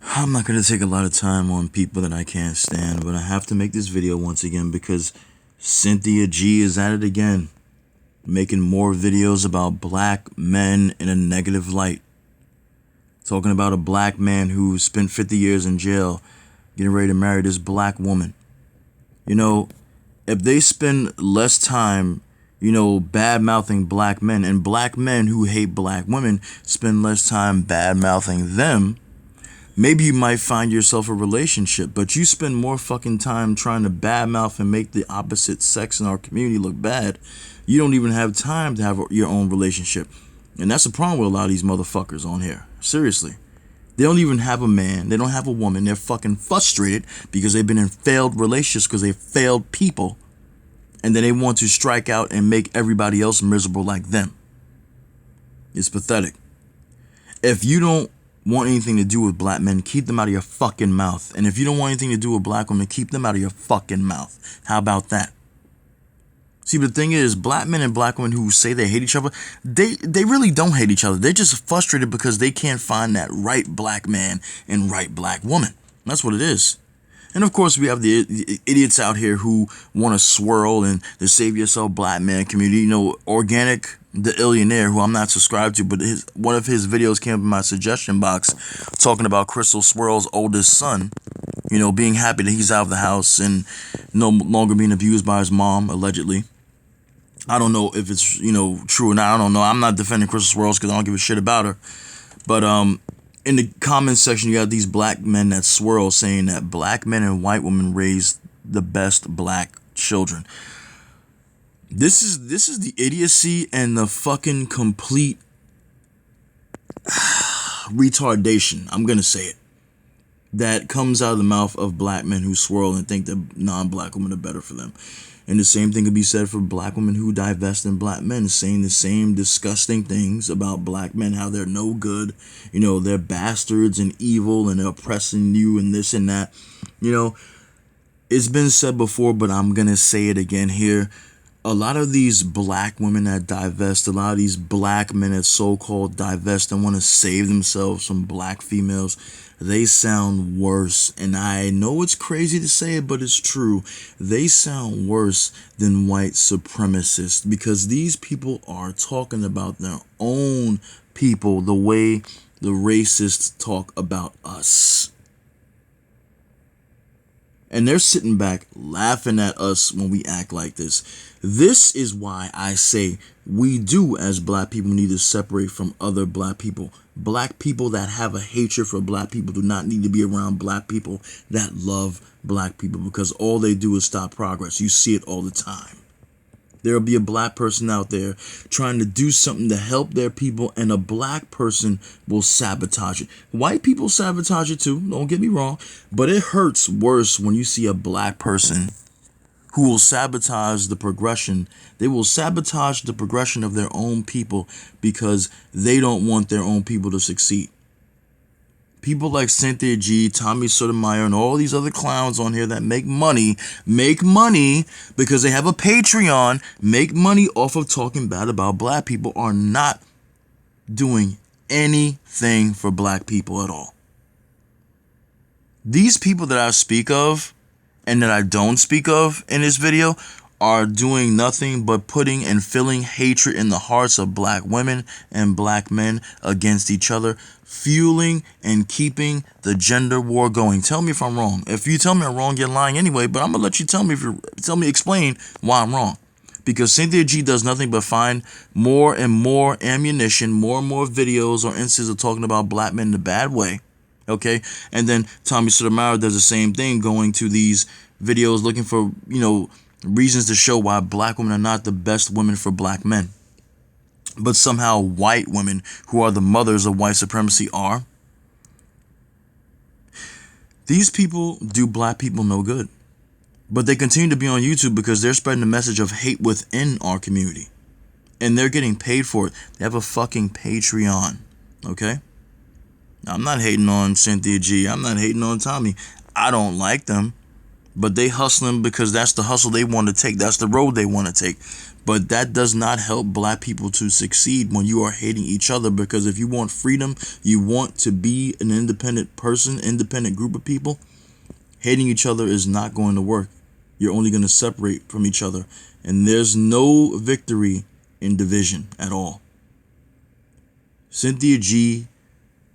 I'm not going to take a lot of time on people that I can't stand, but I have to make this video once again because Cynthia G is at it again, making more videos about black men in a negative light. Talking about a black man who spent 50 years in jail getting ready to marry this black woman. You know, if they spend less time, bad mouthing black men, and black men who hate black women spend less time bad mouthing them, maybe you might find yourself a relationship, but you spend more fucking time trying to badmouth and make the opposite sex in our community look bad. You don't even have time to have your own relationship. And that's the problem with a lot of these motherfuckers on here. Seriously. They don't even have a man. They don't have a woman. They're fucking frustrated because they've been in failed relationships because they failed people. And then they want to strike out and make everybody else miserable like them. It's pathetic. If you don't want anything to do with black men, keep them out of your fucking mouth. And if you don't want anything to do with black women, keep them out of your fucking mouth. How about that? See, the thing is, black men and black women who say they hate each other, they really don't hate each other. They're just frustrated because they can't find that right black man and right black woman. That's what it is. And of course, we have the idiots out here who want to swirl and the save yourself black man community. Organic, the Illionaire, who I'm not subscribed to, but one of his videos came up in my suggestion box talking about Crystal Swirl's oldest son, being happy that he's out of the house and no longer being abused by his mom, allegedly. I don't know if it's, true or not. I don't know. I'm not defending Crystal Swirls because I don't give a shit about her. But in the comment section, you got these black men that swirl saying that black men and white women raise the best black children. This is the idiocy and the fucking complete retardation, I'm gonna say it, that comes out of the mouth of black men who swirl and think that non-black women are better for them. And the same thing could be said for black women who divest in black men, saying the same disgusting things about black men, how they're no good, they're bastards and evil and they're oppressing you and this and that. It's been said before, but I'm going to say it again here. A lot of these black women that divest, a lot of these black men that so-called divest and want to save themselves from black females, they sound worse. And I know it's crazy to say it, but it's true. They sound worse than white supremacists because these people are talking about their own people the way the racists talk about us. And they're sitting back laughing at us when we act like this. This is why I say we do, as black people, need to separate from other black people. Black people that have a hatred for black people do not need to be around black people that love black people because all they do is stop progress. You see it all the time. There'll be a black person out there trying to do something to help their people, and a black person will sabotage it. White people sabotage it too, don't get me wrong, but it hurts worse when you see a black person who will sabotage the progression. They will sabotage the progression of their own people because they don't want their own people to succeed. People like Cynthia G, Tommy Sotomayor, and all these other clowns on here that make money because they have a Patreon, make money off of talking bad about black people, are not doing anything for black people at all. These people that I speak of and that I don't speak of in this video are doing nothing but putting and filling hatred in the hearts of black women and black men against each other, fueling and keeping the gender war going. Tell me if I'm wrong. If you tell me I'm wrong, you're lying anyway, but I'm gonna let you explain why I'm wrong. Because Cynthia G does nothing but find more and more ammunition, more and more videos or instances of talking about black men in a bad way. Okay, and then Tommy Sotomayor does the same thing, going to these videos looking for, reasons to show why black women are not the best women for black men. But somehow white women, who are the mothers of white supremacy, are. These people do black people no good. But they continue to be on YouTube because they're spreading the message of hate within our community. And they're getting paid for it. They have a fucking Patreon. Okay? I'm not hating on Cynthia G. I'm not hating on Tommy. I don't like them. But they hustling because that's the hustle they want to take. That's the road they want to take. But that does not help black people to succeed when you are hating each other. Because if you want freedom, you want to be an independent person, independent group of people, hating each other is not going to work. You're only going to separate from each other. And there's no victory in division at all. Cynthia G,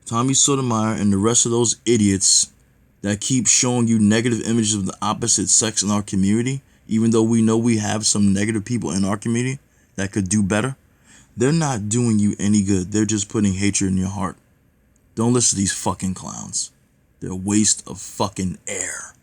Tommy Sotomayor, and the rest of those idiots that keep showing you negative images of the opposite sex in our community, even though we know we have some negative people in our community that could do better, they're not doing you any good. They're just putting hatred in your heart. Don't listen to these fucking clowns. They're a waste of fucking air.